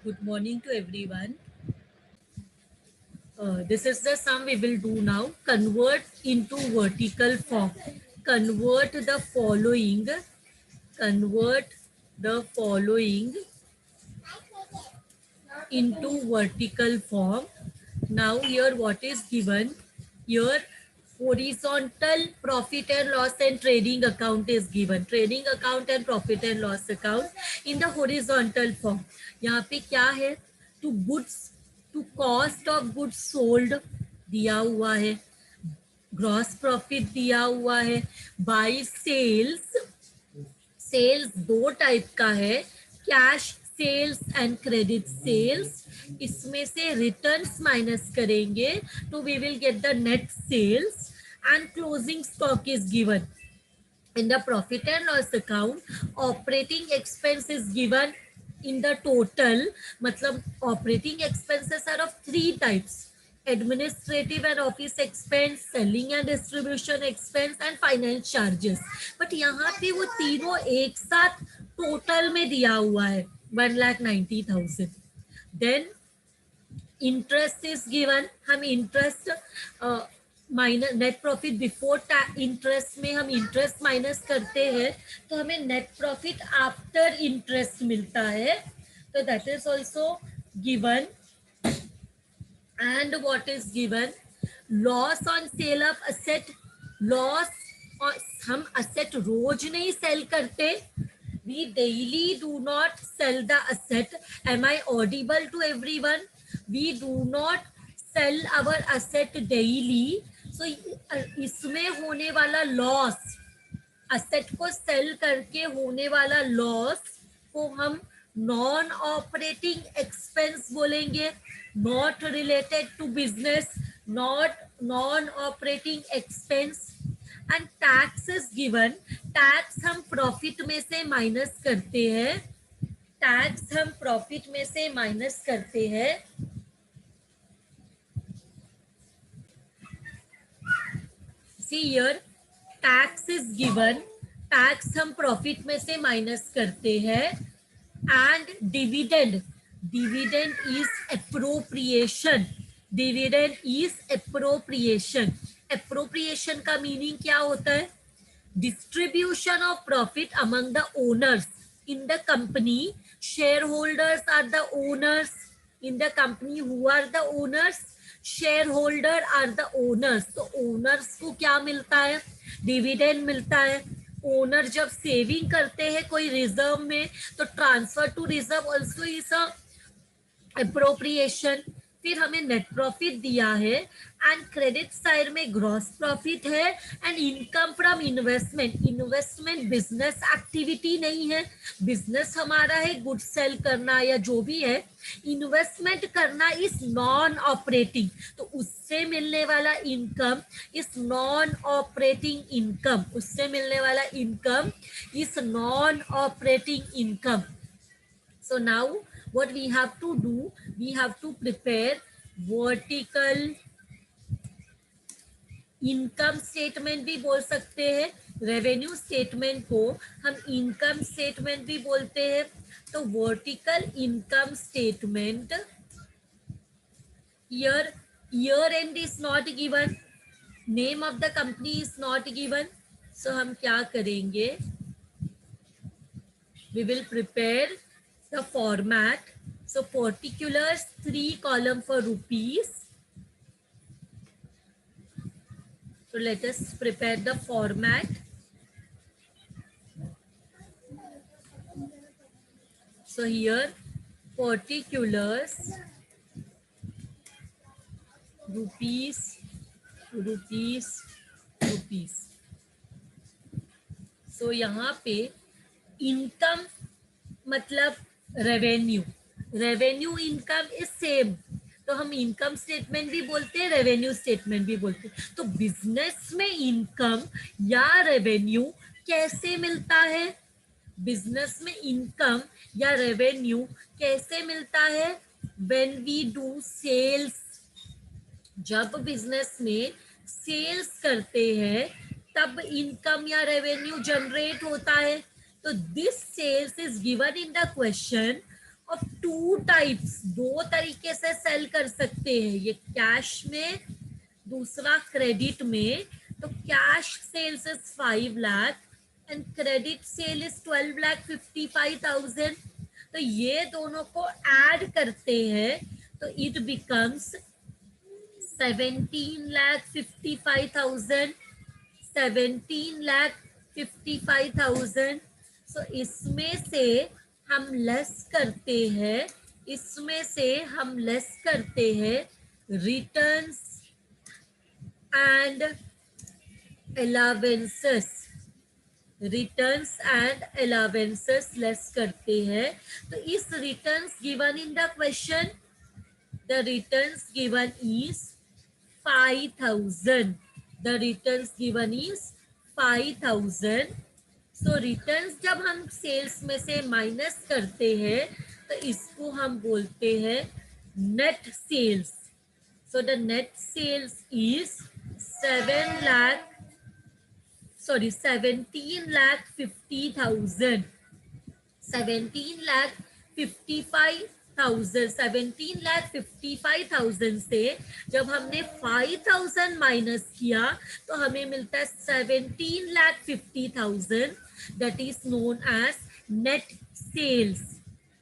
Good morning to everyone. This is the sum we will do now. Convert into vertical form. Convert the following. Convert the following into vertical form. Now here what is given? Here horizontal profit and loss and trading account is given. Trading account and profit and loss account in the horizontal form. यहाँ पे क्या है? To goods, to cost of goods sold दिया हुआ है. Gross profit दिया हुआ है. बाय सेल्स, सेल्स दो टाइप का है, cash sales and credit sales. इसमें से रिटर्न्स माइनस करेंगे तो we will get the net sales and closing stock is given. In the profit and loss account, operating expense is given in the total. मतलब operating expenses are of three types: administrative and office expense, selling and distribution expense and finance charges. But यहाँ पे वो तीनों एक साथ total में दिया हुआ है 1,90,000. Then interest is given. हम interest minus net profit before interest में हम इंटरेस्ट माइनस करते हैं तो हमें नेट प्रॉफिट आफ्टर इंटरेस्ट मिलता है. तो that is also given. And what is given? Loss on sale of asset. Loss, हम असेट रोज नहीं सेल करते. We daily do not sell the asset. Am I audible to everyone? We do not sell our asset daily. So इसमें होने वाला loss, asset को cell करके होने वाला लॉस को हम नॉन ऑपरेटिंग एक्सपेंस बोलेंगे. Not related to business, not non operating expense. And tax is given. Tax हम प्रॉफिट में से माइनस करते हैं. टैक्स हम प्रॉफिट में से माइनस करते हैं. See here, tax is given. Tax हम प्रॉफिट में से माइनस करते हैं. And dividend, dividend is appropriation. Dividend is appropriation. Appropriation का मीनिंग क्या होता है? Distribution of profit among the owners in the company. Shareholders are the owners in the company. Who are the owners? Shareholder are the owners. तो owners को क्या मिलता है? Dividend मिलता है. ओनर जब सेविंग करते हैं कोई रिजर्व में तो transfer to reserve also is a appropriation. फिर हमें नेट प्रॉफिट दिया है एंड क्रेडिट साइड में ग्रॉस प्रॉफिट है and income from investment. Investment business activity नहीं है. बिजनेस हमारा है गुड सेल करना या जो भी है. इन्वेस्टमेंट करना इज नॉन ऑपरेटिंग. तो उससे मिलने वाला income is non operating income. उससे मिलने वाला income is non operating income. So now what we have to do, we have to prepare vertical income statement भी बोल सकते हैं. रेवेन्यू स्टेटमेंट को हम इनकम स्टेटमेंट भी बोलते हैं. तो vertical income statement. Year end is not given. Name of the company is not given. So हम क्या करेंगे? We will prepare the format. So particulars 3 column for rupees. So let us prepare the format. So here particulars rupees, rupees, rupees. So यहाँ पे income मतलब revenue. Revenue income is same. तो हम income statement भी बोलते हैं, revenue statement भी बोलते हैं. तो बिजनेस में इनकम या रेवेन्यू कैसे मिलता है? बिजनेस में इनकम या रेवेन्यू कैसे मिलता है? When we do sales. जब बिजनेस में सेल्स करते हैं तब इनकम या रेवेन्यू जनरेट होता है. तो this sales is given in the question of two types, दो तरीके से सेल कर सकते हैं, ये कैश में, दूसरा क्रेडिट में। तो cash sales is 5 lakh and credit sale is 12,55,000। तो ये दोनों को ऐड करते हैं तो इट बिकम्स 17,55,000, 17,55,000। सो इसमें से हम लेस करते हैं, इसमें से हम लेस करते हैं returns and allowances, returns and allowances less करते हैं। तो इस returns given in the question, the returns given is 5,000. The returns given is 5,000. So returns जब हम सेल्स में से माइनस करते हैं तो इसको हम बोलते हैं net sales. So the net sales is 17,50,000, 17,55,000 से जब हमने 5,000 माइनस किया तो हमें मिलता है 17,50,000, that is known as net sales.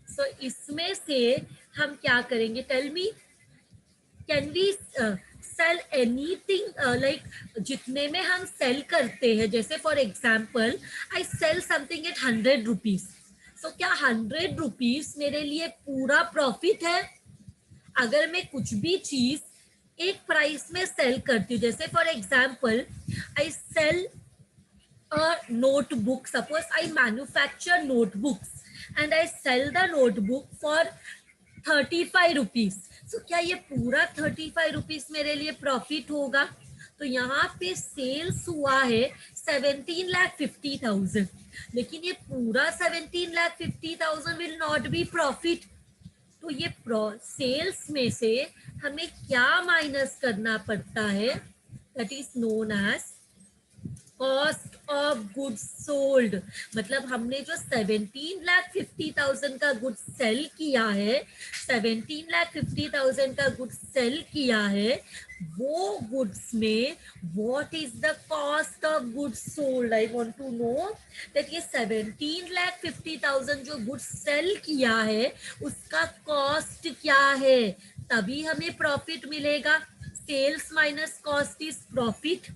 So इसमें से हम क्या करेंगे, tell me, can we sell anything, like जितने में हम सेल करते हैं, जैसे for example I sell something at 100 rupees. तो क्या 100 रुपीज मेरे लिए पूरा प्रॉफिट है? अगर मैं कुछ भी चीज एक प्राइस में सेल करती हूँ, जैसे for example I sell a notebook, suppose I manufacture notebooks and I sell the notebook for 35 rupees. So क्या ये पूरा 35 रुपीज मेरे लिए प्रॉफिट होगा? तो यहाँ पे सेल्स हुआ है 17,50,000, लेकिन ये पूरा 17,50,000 विल नॉट बी प्रॉफिट। तो ये सेल्स में से हमें क्या माइनस करना पड़ता है, that is known as cost of goods sold. मतलब हमने जो 17,50,000 का गुड्स सेल किया है, 17,50,000 का गुड्स सेल किया है, वो गुड्स में what is the cost of goods sold? I want to know that ये 17,50,000 जो गुड्स सेल किया है उसका कॉस्ट क्या है, तभी हमें प्रॉफिट मिलेगा। Sales minus cost is profit,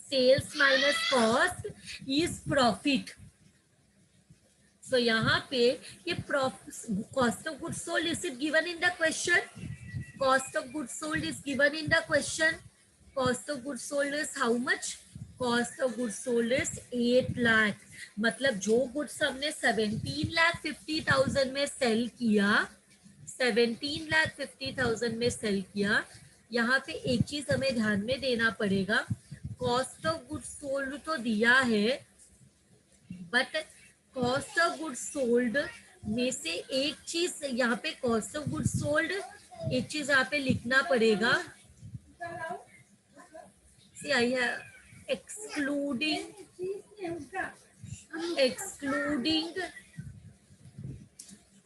sales minus cost is profit. So यहाँ पे ये cost of goods sold is it given in the question, cost of goods sold is given in the question. Cost of goods sold is how much? Cost of goods sold is 8 lakh. मतलब जो goods हमने 17,50,000 में cell किया, 17,50,000 में cell किया, यहाँ पे एक चीज हमें ध्यान में देना पड़ेगा, कॉस्ट ऑफ गुड्स सोल्ड तो दिया है, but cost of goods sold में से एक चीज यहाँ पे कॉस्ट ऑफ गुड्स सोल्ड, एक चीज यहाँ पे लिखना पड़ेगा, सी आई है excluding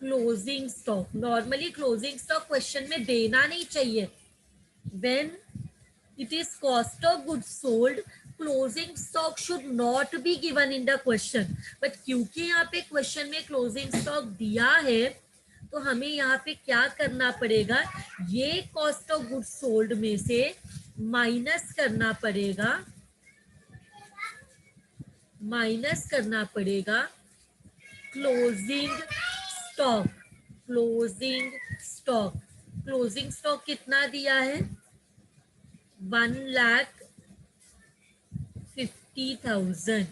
closing stock. Normally closing stock question में देना नहीं चाहिए। When it is cost of goods sold, closing stock should not be given in the question, but क्योंकि यहाँ पे क्वेश्चन में closing stock दिया है तो हमें यहाँ पे क्या करना पड़ेगा, ये cost of goods sold में से माइनस करना पड़ेगा, माइनस करना पड़ेगा closing stock. Closing stock, closing stock कितना दिया है? 1,50,000,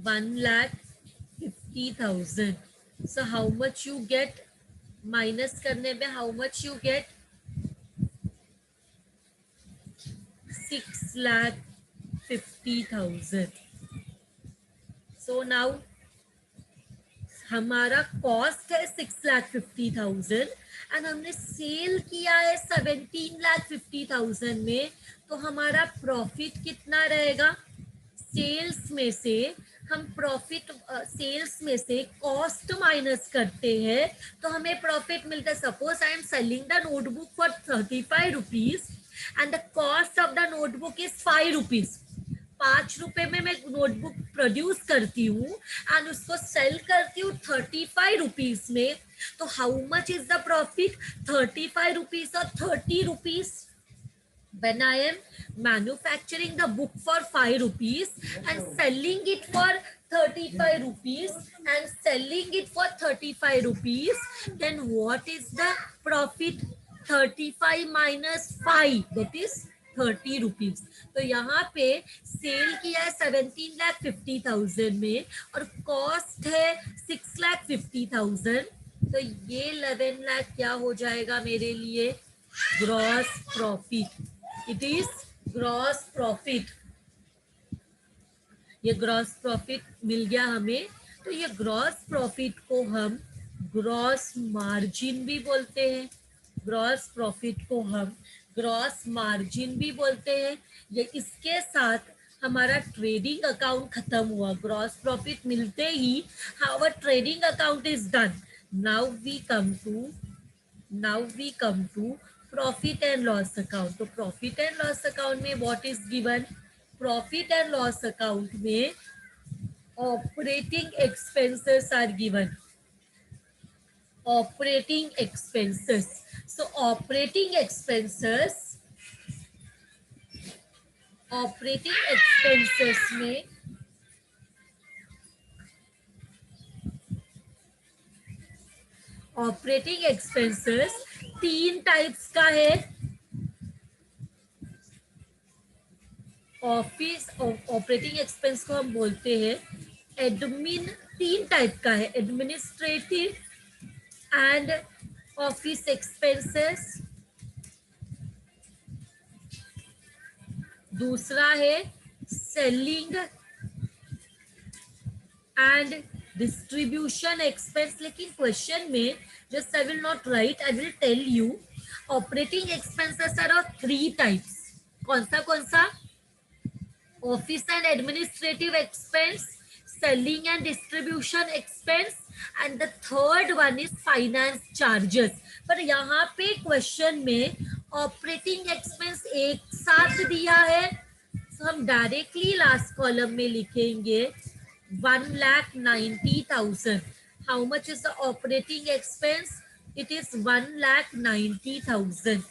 1,50,000। So how much you get? Minus करने में how much you get? 6,50,000। So now हमारा कॉस्ट है 6,50,000 एंड हमने सेल किया है 17,50,000 में, तो हमारा प्रॉफिट कितना रहेगा? सेल्स में से हम प्रॉफिट सेल्स में से कॉस्ट माइनस करते हैं तो हमें प्रॉफिट मिलता है. Suppose I am selling the notebook for 35 rupees and the cost of the notebook is 5 rupees. 5 रुपए में मैं नोटबुक प्रोड्यूस करती हूँ एंड उसको सेल करती हूँ 35 रुपीज में. तो how much is the profit? 35 rupees और 30 rupees. When I am manufacturing the book for 5 rupees and selling it for 35 rupees and selling it for 35 rupees, then what is the profit? 35 minus 5, that is 30 rupees. तो यहाँ पे cell किया है 17,50,000 में और cost है 6,50,000. तो ये 11 लाख क्या हो जाएगा मेरे लिए? Gross profit. It is gross profit. ये ग्रॉस प्रॉफिट मिल गया हमें. तो ये ग्रॉस प्रॉफिट को हम ग्रॉस मार्जिन भी बोलते हैं. ग्रॉस प्रॉफिट को हम ग्रॉस मार्जिन भी बोलते हैं. ये इसके साथ हमारा ट्रेडिंग अकाउंट खत्म हुआ. ग्रॉस प्रॉफिट मिलते ही our trading account is done. Now we come to profit and loss account. तो प्रॉफिट एंड लॉस अकाउंट में what is given? Profit and loss account में operating expenses are given. Operating expenses. So operating expenses में operating expenses 3 types का है. Office operating expense को हम बोलते हैं एडमिन. 3 टाइप का है, एडमिनिस्ट्रेटिव एंड ऑफिस एक्सपेंसेस. दूसरा है सेलिंग एंड डिस्ट्रीब्यूशन एक्सपेंस. लेकिन क्वेश्चन में just I will not write, I will tell you. Operating expenses are of 3 types. कौन सा? Office and administrative expense, selling and distribution expense, and the third one is finance charges. पर यहाँ पे question में operating expense एक साथ दिया है, तो हम डायरेक्टली लास्ट कॉलम में लिखेंगे 1,90,000. How much is the operating expense? It is 1,90,000.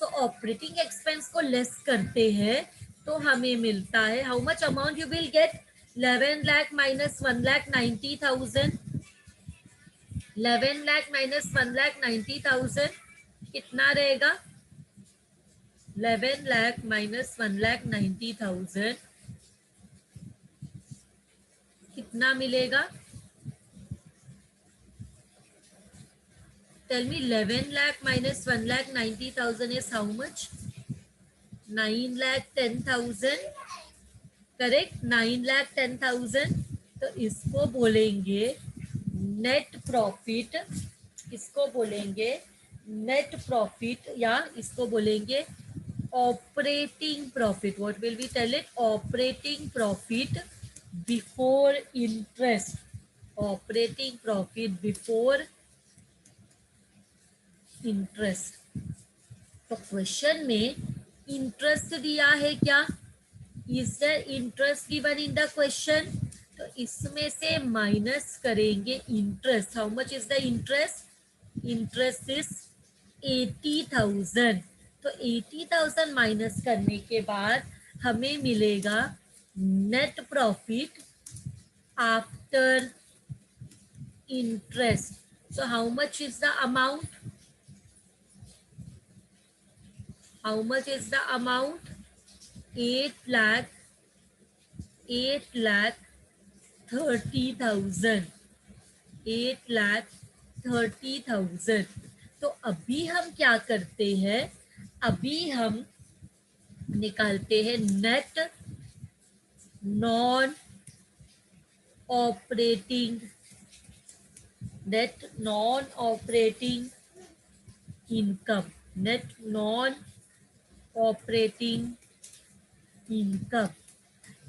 तो ऑपरेटिंग एक्सपेंस को लेस करते हैं तो हमें मिलता है how much amount you will get? 11 lakh minus 1,90,000. 11 lakh minus 1,90,000 कितना रहेगा? 11 लाख माइनस 1,90,000 कितना मिलेगा? Tell me. 11 lakh minus 1,90,000 is how much? 9,10,000. Correct, 9,10,000. तो इसको बोलेंगे नेट प्रॉफिट. इसको बोलेंगे नेट प्रॉफिट या इसको बोलेंगे operating profit. What will we tell it? Operating profit before interest. Operating profit before interest. तो क्वेश्चन में इंटरेस्ट दिया है क्या? Is there interest given in the question? तो इसमें से माइनस करेंगे interest. How much is the interest? Interest is 80,000. तो 80,000 माइनस करने के बाद हमें मिलेगा net profit after interest. So how much is the amount? How much is the amount? 8,30,000. 8,30,000. तो अभी हम क्या करते हैं? अभी हम निकालते हैं net non operating income. Net non operating income.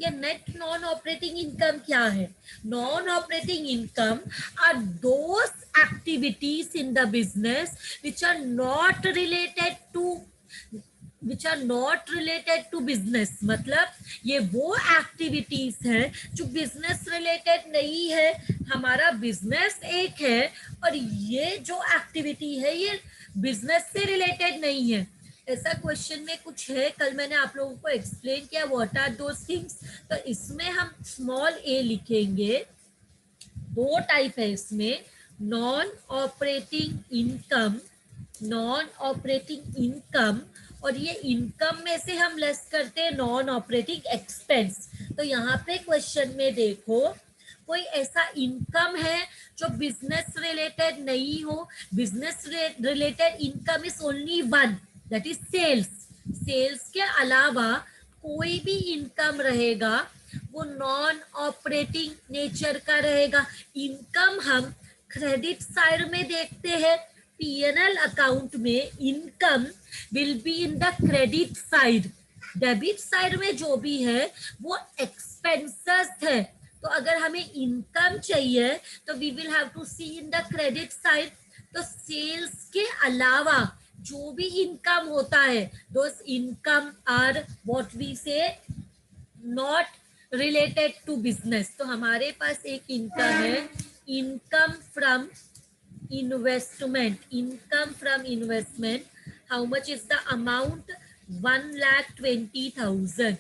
ये नेट नॉन ऑपरेटिंग इनकम क्या है? Non operating income are those activities in the business which are not related to business. मतलब ये वो एक्टिविटीज हैं जो बिजनेस रिलेटेड नहीं है। हमारा बिजनेस एक है और ये जो एक्टिविटी है ये बिजनेस से रिलेटेड नहीं है। ऐसा क्वेश्चन में कुछ है, कल मैंने आप लोगों को एक्सप्लेन किया व्हाट आर दोस थिंग्स। तो इसमें हम स्मॉल ए लिखेंगे। दो टाइप है इसमें, non operating income, non operating income, और ये इनकम में से हम लेस करते हैं नॉन ऑपरेटिंग एक्सपेंस। तो यहाँ पे क्वेश्चन में देखो, कोई ऐसा इनकम है जो बिजनेस रिलेटेड नहीं हो। Business related income is only one, that is sales. सेल्स के अलावा कोई भी इनकम रहेगा वो नॉन ऑपरेटिंग नेचर का रहेगा। इनकम हम क्रेडिट साइड में देखते हैं। पीएनएल अकाउंट में income will be in the credit side. Debit side में जो भी है वो एक्सपेंसेस है। तो अगर हमें इनकम चाहिए तो we will have to see in the credit side. तो सेल्स के अलावा जो भी इनकम होता है, those income are what we say not related to business. तो हमारे पास एक इनकम है, income from investment. Income from investment, how much is the amount? 1,20,000।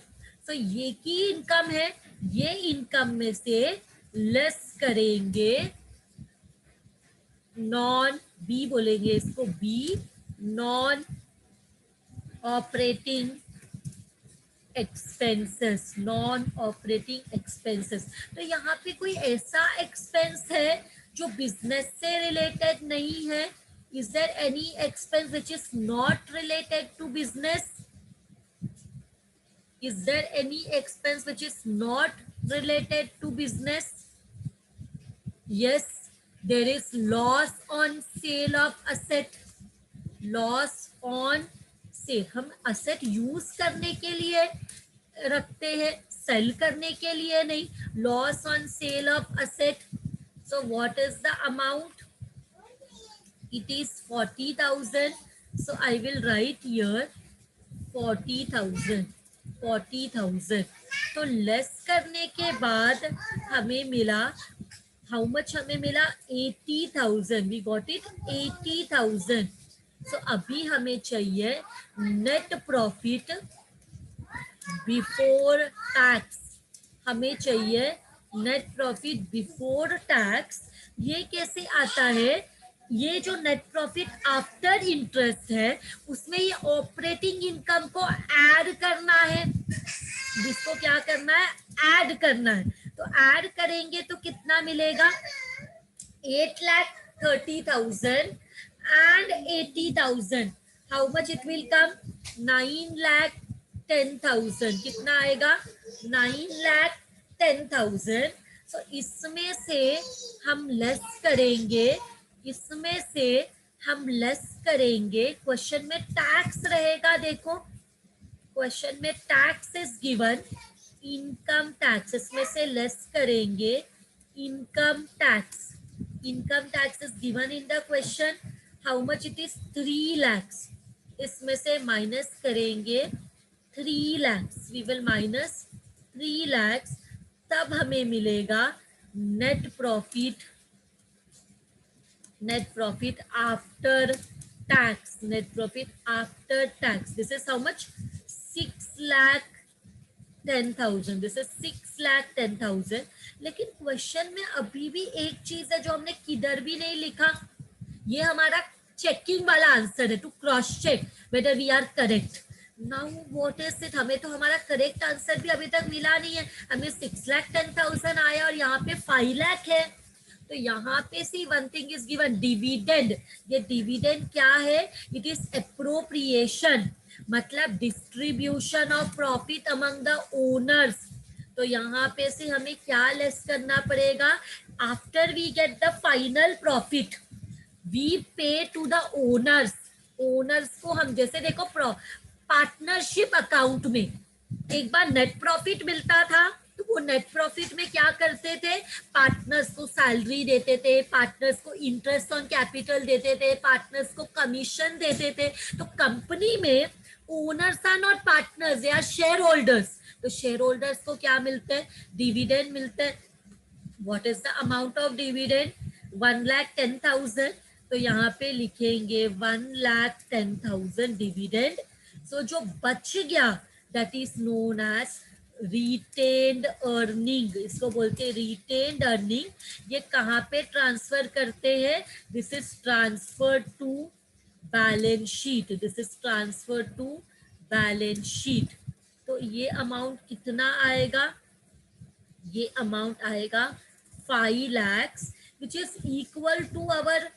तो ये की इनकम है। ये इनकम में से लेस करेंगे नॉन, बी बोलेंगे इसको, B non operating expenses, non operating expenses. तो यहाँ पे कोई ऐसा एक्सपेंस है जो बिजनेस से रिलेटेड नहीं है? Is there any expense which is not related to business? Is there any expense which is not related to business? Yes, there is loss on sale of asset. Loss on से हम asset use करने के लिए रखते हैं, cell करने के लिए नहीं। Loss on sale of asset, so what is the amount? It is 40,000। So I will write here 40,000, 40,000। तो लेस करने के बाद हमें मिला, हाउ मच हमें मिला? 80,000। We got it 80,000। सो अभी हमें चाहिए नेट प्रॉफिट बिफोर टैक्स। हमें चाहिए नेट प्रॉफिट बिफोर टैक्स। ये कैसे आता है? ये जो नेट प्रॉफिट आफ्टर इंटरेस्ट है उसमें ये ऑपरेटिंग इनकम को ऐड करना है। जिसको क्या करना है? ऐड करना है। तो ऐड करेंगे तो कितना मिलेगा? 8,30,000 and 80,000. How much it will come? 9,10,000. कितना आएगा? 9,10,000. So इसमें से हम लेस करेंगे, इसमें से हम लेस करेंगे। क्वेश्चन में टैक्स रहेगा, देखो क्वेश्चन में tax is given, income tax, इसमें से लेस करेंगे income tax. Income tax is given in the question, how much it is? 3 lakhs। इसमें से माइनस करेंगे 3 lakhs, we will minus 3 lakhs। तब हमें मिलेगा net profit, net profit after tax, net profit after tax. This is how much? 6,10,000। This is 6,10,000। लेकिन question में अभी भी एक चीज है जो हमने किधर भी नहीं लिखा। ये हमारा चेकिंग वाला आंसर है, to cross check whether we are correct. Now what is it? हमें तो हमारा करेक्ट आंसर भी अभी तक मिला नहीं है। हमें 6,10,000 आया और यहाँ पे 5 लाख है। तो यहाँ पे see one thing is given, dividend. ये डिविडेंड क्या है? इट इज एप्रोप्रिएशन, मतलब distribution of profit among the owners. तो यहाँ पे से हमें क्या लेस करना पड़ेगा? After we get the final profit we pay to the owners. Owners को हम जैसे देखो पार्टनरशिप अकाउंट में एक बार नेट प्रॉफिट मिलता था, तो वो नेट प्रॉफिट में क्या करते थे, पार्टनर्स को सैलरी देते थे, पार्टनर्स को इंटरेस्ट ऑन कैपिटल देते थे, पार्टनर्स को कमीशन देते थे। तो कंपनी में ओनर्स आर नॉट पार्टनर्स, या शेयर होल्डर्स। तो शेयर होल्डर्स को क्या मिलते हैं, डिविडेंड मिलते हैं। What is the amount of dividend, 1,10,000। तो यहाँ पे लिखेंगे 1,10,000 डिविडेंड। सो जो बच गया that is known as retained earning, इसको बोलते हैं रिटेन्ड अर्निंग। ये कहाँ पे ट्रांसफर करते हैं, this is transfer to balance sheet, this is transfer to balance sheet. तो ये अमाउंट कितना आएगा, ये अमाउंट आएगा 5 lakhs, which is equal to our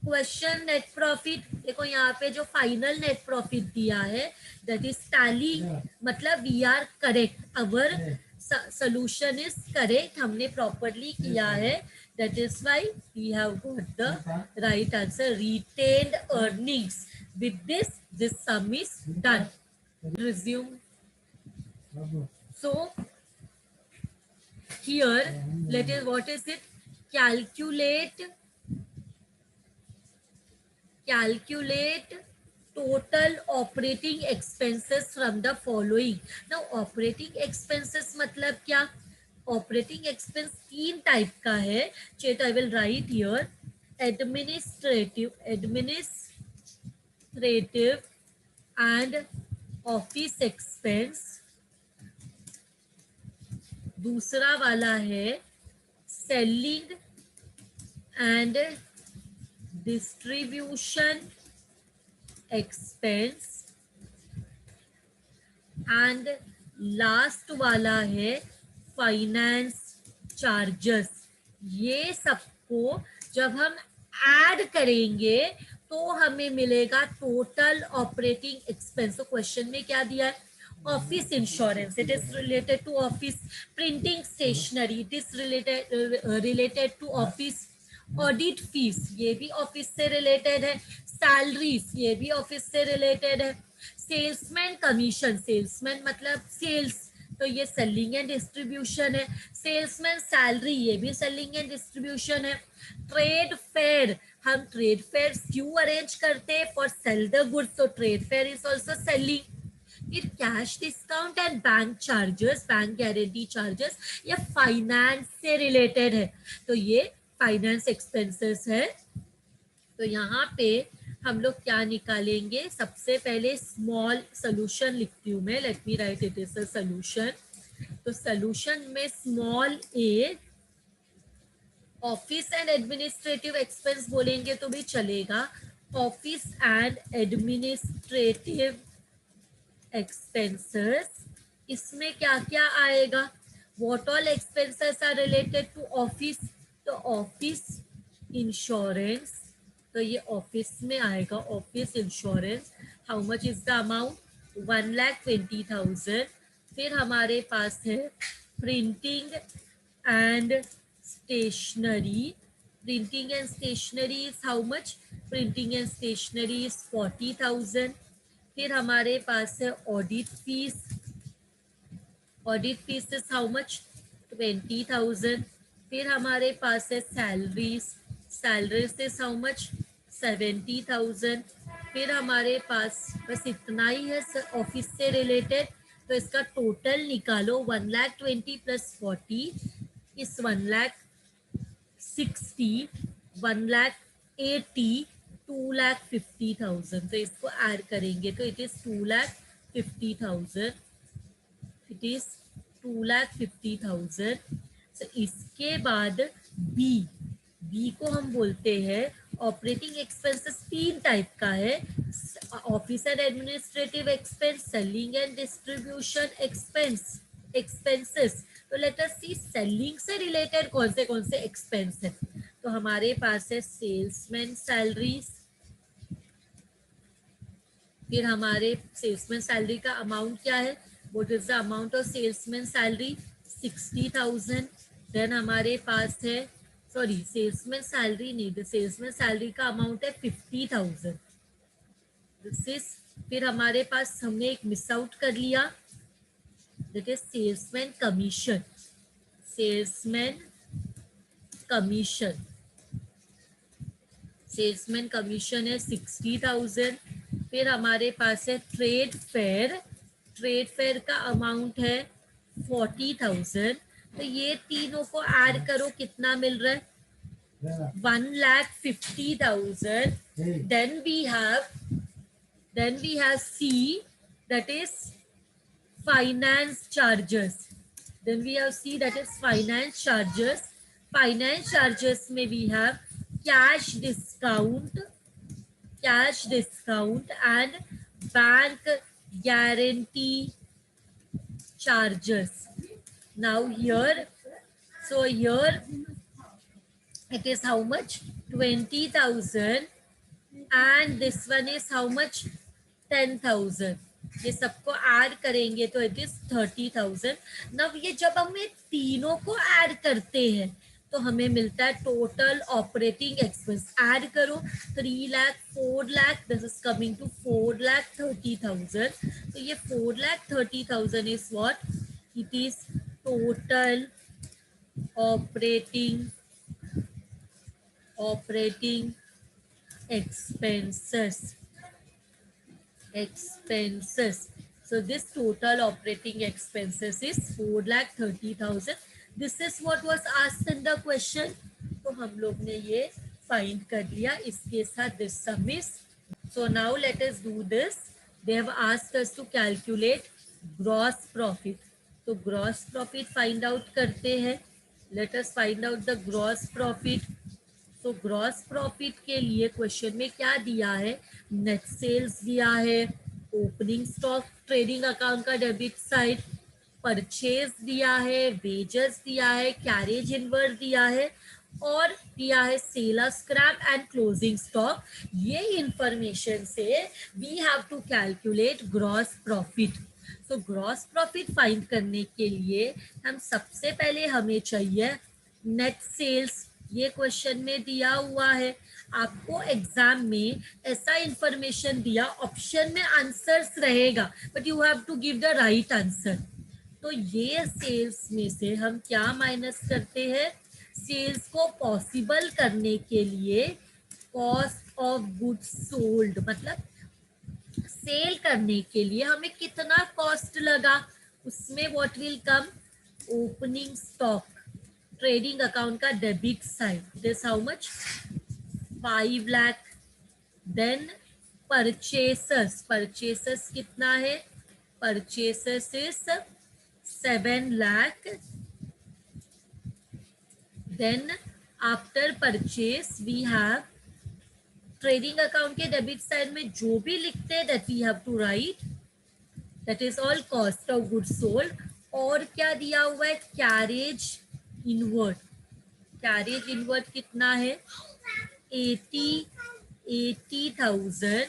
question net profit. देखो यहाँ पे जो फाइनल नेट प्रॉफिट दिया है दैट इज टैली, मतलब we are correct, our solution is correct, हमने प्रॉपरली किया है। That is why we have got the right answer, retained earnings. With this sum is done. Resume. So here let us, what is it, calculate total operating expenses from the following. Now operating expenses मतलब क्या, operating expense तीन type का है। चेत I will write here, administrative and office expense। दूसरा वाला है selling and distribution expense, and last वाला है फाइनेंस चार्जेस। ये सबको जब हम ऐड करेंगे तो हमें मिलेगा टोटल ऑपरेटिंग एक्सपेंस। तो क्वेश्चन में क्या दिया है, office insurance, it is related to office, printing stationery, it is related to office, audit fees ये भी ऑफिस से रिलेटेड है, सैलरीज ये भी ऑफिस से रिलेटेड है, सेल्समैन कमीशन, सेल्समैन मतलब सेल्स, तो ये सेलिंग एंड डिस्ट्रीब्यूशन है, सेल्समैन सैलरी ये भी सेलिंग एंड डिस्ट्रीब्यूशन है, ट्रेड फेयर, हम ट्रेड फेयर क्यों अरेंज करते हैं, फॉर सेल द गुड्स, तो trade fair is also selling. फिर cash discount and bank charges, bank guarantee charges, ये फाइनेंस से रिलेटेड है, तो ये फाइनेंस एक्सपेंसेस है। तो यहाँ पे हम लोग क्या निकालेंगे, सबसे पहले स्मॉल सोल्यूशन लिखती हूँ मैं, let me right it is a solution. तो सोल्यूशन में small A, office and administrative expense बोलेंगे तो भी चलेगा, ऑफिस एंड एडमिनिस्ट्रेटिव एक्सपेंसेस। इसमें क्या क्या आएगा, what all expenses are related to office, तो ऑफिस इंश्योरेंस, तो ये ऑफिस में आएगा, office insurance, how much is the amount, 1,20,000। फिर हमारे पास है printing and stationery, printing and stationery is how much, printing and stationery is 40,000। फिर हमारे पास है audit fees, audit fees is how much, 20,000। फिर हमारे पास है salaries, salaries is how much, 70,000। फिर हमारे पास बस इतना ही है ऑफिस से रिलेटेड, तो इसका टोटल निकालो, 1,20,000 प्लस 40 इस 1,60,000, 1,80,000, 2,50,000। तो इसको ऐड करेंगे तो इट इज 2,50,000, इट इज 2,50,000। तो इसके बाद बी, बी को हम बोलते हैं ऑपरेटिंग एक्सपेंसेस तीन टाइप का है, office and administrative expense, selling and distribution expenses. तो लेट अस सी सेलिंग से रिलेटेड कौन से एक्सपेंस है। तो हमारे पास है सेल्समैन सैलरीज, फिर हमारे सेल्समैन सैलरी का अमाउंट क्या है, what is the amount of salesman salary, 60,000। Then हमारे पास है, सॉरी सेल्समैन सैलरी नहीं, सेल्समैन सैलरी का अमाउंट है 50,000, दिस इज। फिर हमारे पास हमने एक मिस आउट कर लिया, that is salesman commission. Salesman commission. Salesman commission है 60,000. फिर हमारे पास है ट्रेड फेयर. ट्रेड फेयर का अमाउंट है 40,000. तो ये तीनों को ऐड करो, कितना मिल रहा है? 1,50,000. Then we have C, that is finance charges. Then we have C, that is finance charges. Finance charges में we have cash discount and bank guarantee charges. Now here, so here it is how much? 20,000, and this one is how much? 10,000. ये सबको add करेंगे तो it is 30,000. नव ये जब हम ये तीनों को ऐड करते हैं तो हमें मिलता है टोटल ऑपरेटिंग एक्सपेंस. ऐड करो 3 lakh 4 lakh, this is coming to 4,30,000. तो ये 4,30,000 is what? It is total operating expenses. So this total operating expenses is 4,30,000. This is what was asked in the question. तो हम लोग ने ये फाइंड कर लिया. इसके साथ this sum is. So now let us do this. They have asked us to calculate gross profit. तो gross profit find out करते हैं. Let us find out the gross profit. तो ग्रॉस प्रॉफिट के लिए क्वेश्चन में क्या दिया है? नेट सेल्स दिया है, ओपनिंग स्टॉक ट्रेडिंग अकाउंट का डेबिट साइड, परचेज दिया है, वेजेस दिया है, कैरेज इनवर्ड दिया है, और दिया है sale scrap and closing stock. ये इंफॉर्मेशन से we have to calculate gross profit. तो ग्रॉस प्रॉफिट फाइंड करने के लिए हम सबसे पहले हमें चाहिए नेट सेल्स. ये क्वेश्चन में दिया हुआ है. आपको एग्जाम में ऐसा इंफॉर्मेशन दिया, ऑप्शन में आंसर्स रहेगा, but you have to give the right answer. तो ये सेल्स में से हम क्या माइनस करते हैं? सेल्स को पॉसिबल करने के लिए कॉस्ट ऑफ गुड्स सोल्ड, मतलब सेल करने के लिए हमें कितना कॉस्ट लगा, उसमें what will come? Opening stock trading account का debit side, this how much? 5 lakh. Then purchases कितना है? Purchases is 7 lakh. Then after purchase we have trading account के डेबिट साइड में जो भी लिखते हैं that we have to write, that is all cost of goods sold. और क्या दिया हुआ है? Carriage inward. कैरेज इनवर्ड कितना है? 80,000.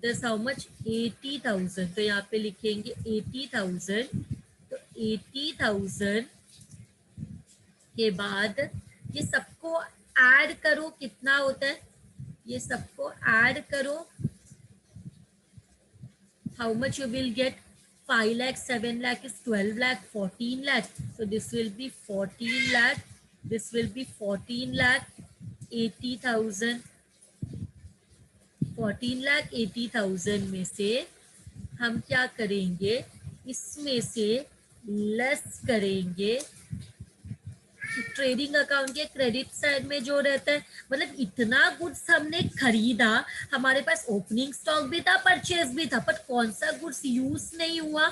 This how much? 80,000. तो यहाँ पे लिखेंगे 80,000. तो 80,000 के बाद ये सबको ऐड करो, कितना होता है? ये सबको ऐड करो, how much you will gate? 5 lakh, 7 lakh is 12 lakh, 14 lakh. So this will be 14 lakh. This will be 14 lakh 80,000. 14 lakh 80,000 में से हम क्या करेंगे? इसमें से लेस करेंगे ट्रेडिंग अकाउंट के क्रेडिट साइड में जो रहता है. मतलब इतना गुड्स हमने खरीदा, हमारे पास ओपनिंग स्टॉक भी था, परचेज भी था, बट कौन सा गुड्स यूज नहीं हुआ?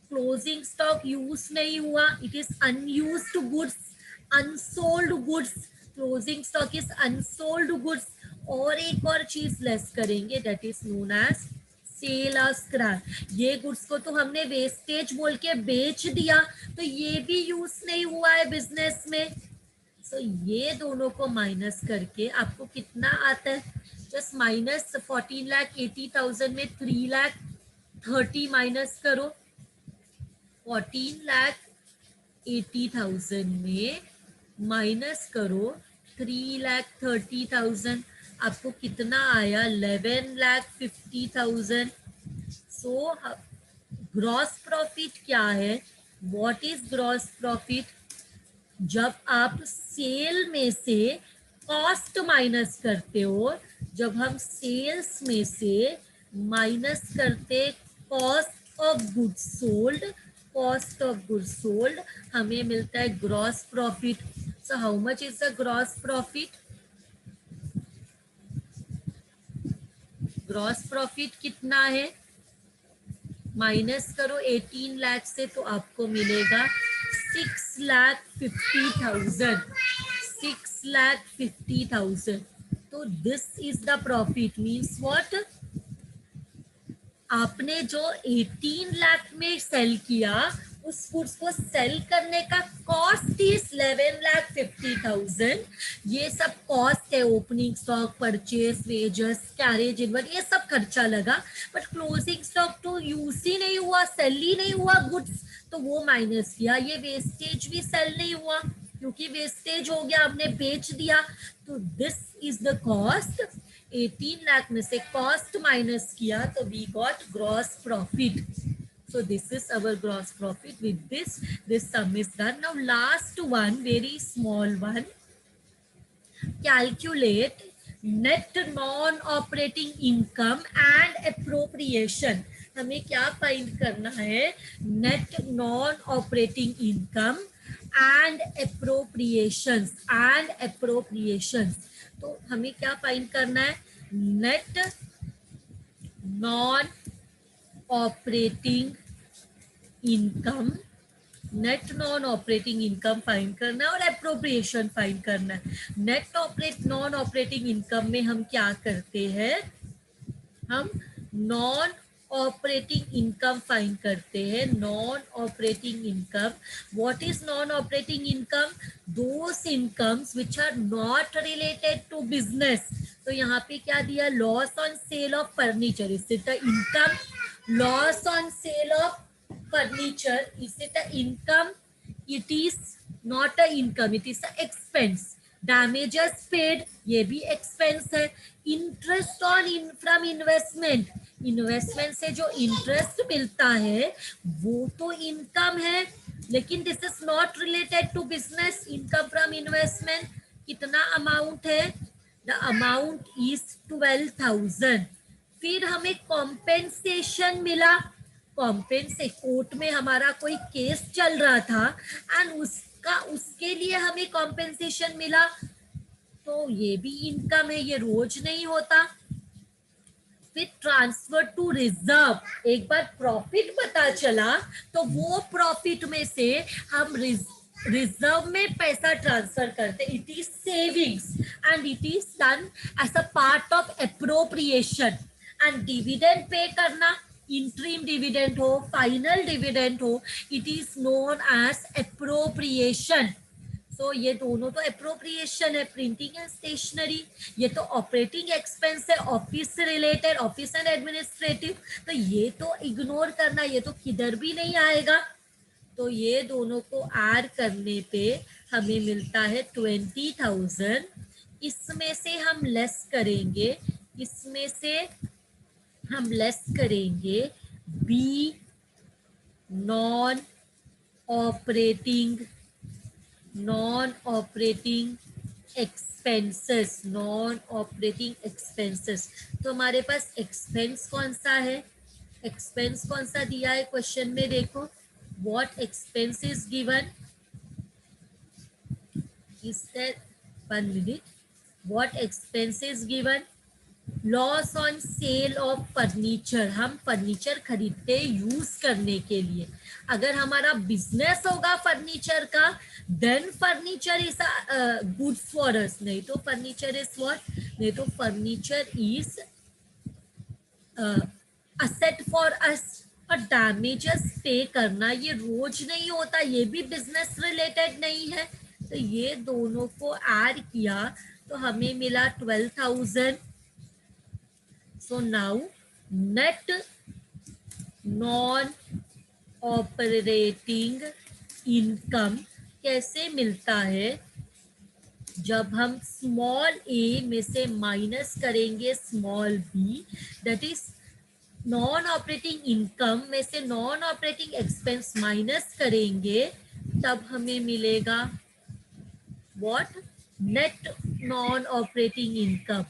क्लोजिंग स्टॉक यूज नहीं हुआ. It is unused goods, unsold goods. Closing stock is unsold goods. और एक और चीज लेस करेंगे, that is known as sale scrap. ये गुड्स को तो हमने वेस्टेज बोल के बेच दिया, तो ये भी यूज नहीं हुआ है बिजनेस में. सो ये दोनों को माइनस करके आपको कितना आता है? जस्ट माइनस 14,80,000 में 3,30,000 माइनस करो. 14,80,000 में माइनस करो 3,30,000. आपको कितना आया? 11,50,000. सो ग्रॉस प्रॉफिट क्या है? What is gross profit? जब आप सेल में से कॉस्ट माइनस करते हो, जब हम सेल्स में से माइनस करते cost of goods sold, cost of goods sold, हमें मिलता है gross profit. So how much is the gross profit? Gross profit कितना है? माइनस करो 18 लाख से तो आपको मिलेगा 6,50,000. 6,50,000. तो this is the profit. Means what? आपने जो 18 लाख में सेल किया, उस गुड्स को सेल करने का कॉस्ट इज 11,50,000. ये सब कॉस्ट है, opening stock, purchase, wages, carriage inward, ये सब खर्चा लगा. बट क्लोजिंग स्टॉक तो यूज ही नहीं हुआ, सेल ही नहीं हुआ गुड्स, तो वो माइनस किया. ये वेस्टेज भी सेल नहीं हुआ क्योंकि वेस्टेज हो गया, हमने बेच दिया. तो this is the cost. 18 lakh में से कॉस्ट माइनस किया तो we got gross profit. So this is our gross profit. With this sum is done. Now last one, very small one. Calculate net non-operating income and appropriation. हमें क्या find करना है? Net non-operating income and appropriations. And appropriations. तो हमें क्या find करना है? Net non-operating income, net non operating income find करना है और एप्रोप्रिएशन फाइंड करना है. नेट नॉन ऑपरेटिंग इनकम में हम क्या करते हैं? हम नॉन ऑपरेटिंग इनकम फाइंड करते हैं. Non operating income. What is non operating income? Those incomes which are not related to business. तो यहाँ पे क्या दिया? Loss on sale of furniture. Is it the income? Loss on sale of furniture, is it an income? It is not a income, it is a expense. Damages paid, ये भी expense है. Interest on from investment, investment से जो interest मिलता है वो तो income है, लेकिन this is not related to business. Income from investment कितना amount है? The amount is 12,000. फिर हमें compensation मिला. कॉम्पेंसे कोर्ट में हमारा कोई केस चल रहा था एंड उसके लिए हमें कॉम्पेंसेशन मिला, तो ये भी इनकम है, ये रोज नहीं होता. फिर ट्रांसफर टू रिजर्व. एक बार प्रॉफिट पता चला तो वो प्रॉफिट में से हम रिजर्व में पैसा ट्रांसफर करते. It is savings and it is done as a part of appropriation. And dividend pay करना, इंटरिम डिविडेंड हो, फाइनल डिविडेंड हो, it is known as appropriation. So ये दोनों तो एप्रोप्रिएशन है. प्रिंटिंग एंड स्टेशनरी ये तो ऑपरेटिंग एक्सपेंस है, ऑफिस से रिलेटेड, ऑफिस एंड एडमिनिस्ट्रेटिव, तो ये तो इग्नोर करना, ये तो किधर भी नहीं आएगा. तो ये दोनों को ऐड करने पे हमें मिलता है 20,000. इसमें से हम लेस करेंगे, इसमें से हम लेस करेंगे be non operating expenses. Non operating expenses. तो हमारे पास एक्सपेंस कौन सा है? एक्सपेंस कौन सा दिया है क्वेश्चन में? देखो, what expense is given. Is there 1 minute. What expense is given? Loss on sale of furniture. हम फर्नीचर खरीदते यूज करने के लिए. अगर हमारा बिजनेस होगा फर्नीचर का, then furniture is good for us. नहीं तो फर्नीचर इज व्हाट? नहीं तो furniture is asset for us. और डैमेजेस पे करना ये रोज नहीं होता, ये भी बिजनेस रिलेटेड नहीं है. तो ये दोनों को ऐड किया तो हमें मिला 12,000. So now net non-operating income कैसे मिलता है? जब हम स्मॉल a में से माइनस करेंगे small b, that is non operating income में से नॉन ऑपरेटिंग एक्सपेंस माइनस करेंगे, तब हमें मिलेगा what, net non operating income.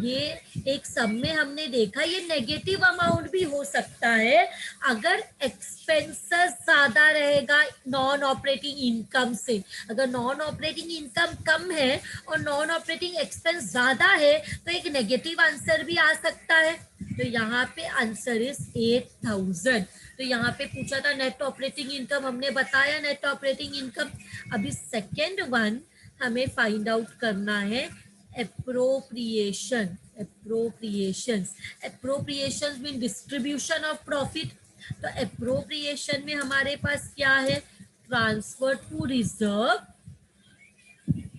ये एक सब में हमने देखा ये नेगेटिव अमाउंट भी हो सकता है अगर एक्सपेंसेस ज्यादा रहेगा नॉन ऑपरेटिंग इनकम से। अगर नॉन ऑपरेटिंग इनकम कम है और नॉन ऑपरेटिंग एक्सपेंस ज्यादा है तो एक नेगेटिव आंसर भी आ सकता है। तो यहाँ पे आंसर इज 8,000। तो यहाँ पे पूछा था नेट ऑपरेटिंग इनकम, हमने बताया नेट ऑपरेटिंग इनकम। अभी सेकेंड वन हमें फाइंड आउट करना है appropriation, appropriations mean distribution of profit. तो appropriation में हमारे पास क्या है, transfer to reserve,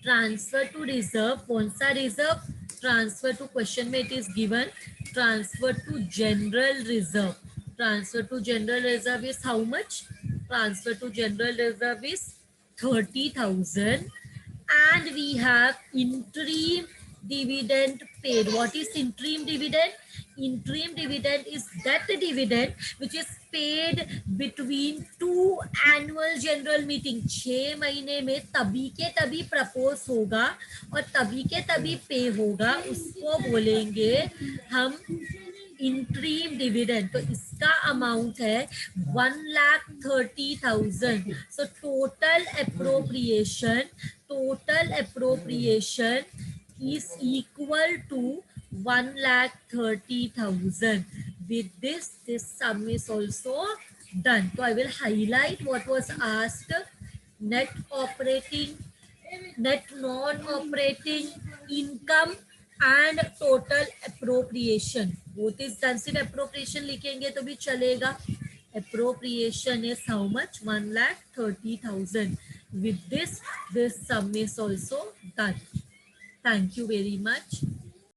transfer to reserve, कौन सा रिजर्व, ट्रांसफर टू, क्वेश्चन में it is given transfer to general reserve. Transfer to general reserve is how much, transfer to general reserve is 30,000 and we have interim dividend paid. What is interim dividend? Interim dividend is that dividend which is paid between two annual general meeting. 6 महीने में तभी के तभी propose होगा और तभी के तभी पे होगा, उसको बोलेंगे हम इंट्रीम डिविडेंड। तो इसका अमाउंट है 1,30,000। So total appropriation is equal to 1,30,000. With this sum is also done. So I will highlight what was asked. Net operating, net non-operating income and total appropriation. Both is done. सिर्फ appropriation लिखेंगे तो भी चलेगा. Appropriation is how much? 1,30,000. With this sum is also done. Thank you very much.